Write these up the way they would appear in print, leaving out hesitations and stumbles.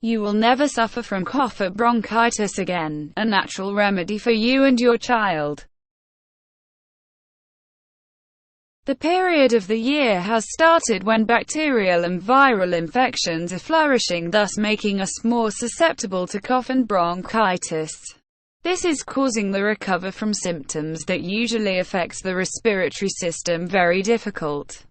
You will never suffer from cough or bronchitis again. A natural remedy for you and your child. The period of the year has started when bacterial and viral infections are flourishing, thus making us more susceptible to cough and bronchitis. This is causing the recovery from symptoms that usually affect the respiratory system very difficult.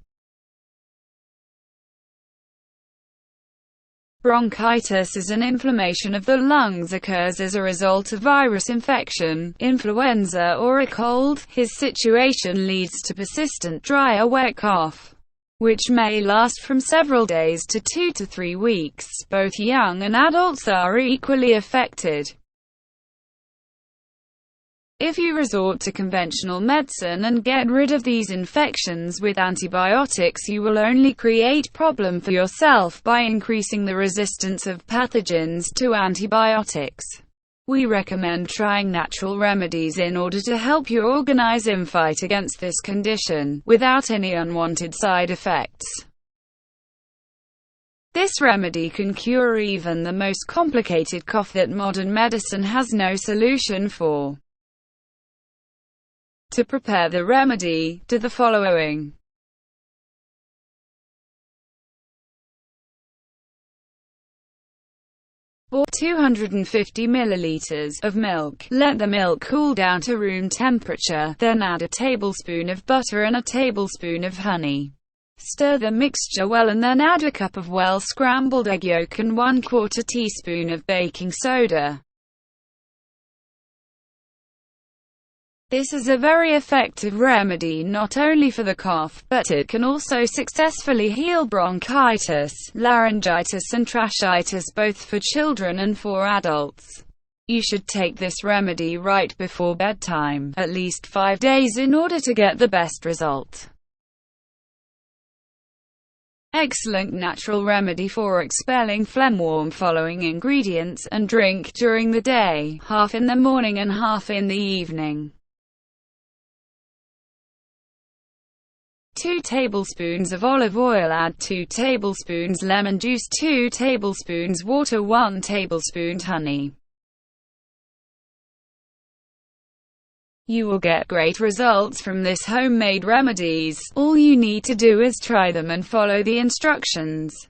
Bronchitis is an inflammation of the lungs, occurs as a result of virus infection, influenza or a cold. His situation leads to persistent dry or wet cough, which may last from several days to 2 to 3 weeks. Both young and adults are equally affected. If you resort to conventional medicine and get rid of these infections with antibiotics, you will only create problem for yourself by increasing the resistance of pathogens to antibiotics. We recommend trying natural remedies in order to help your organism fight against this condition, without any unwanted side effects. This remedy can cure even the most complicated cough that modern medicine has no solution for. To prepare the remedy, do the following. Boil 250 milliliters of milk. Let the milk cool down to room temperature, then add a tablespoon of butter and a tablespoon of honey. Stir the mixture well and then add a cup of well-scrambled egg yolk and 1/4 teaspoon of baking soda. This is a very effective remedy not only for the cough, but it can also successfully heal bronchitis, laryngitis and tracheitis both for children and for adults. You should take this remedy right before bedtime, at least 5 days in order to get the best result. Excellent natural remedy for expelling phlegm. Warm following ingredients, and drink during the day, half in the morning and half in the evening. 2 tablespoons of olive oil. Add 2 tablespoons lemon juice, 2 tablespoons water, 1 tablespoon honey. You will get great results from this homemade remedies. All you need to do is try them and follow the instructions.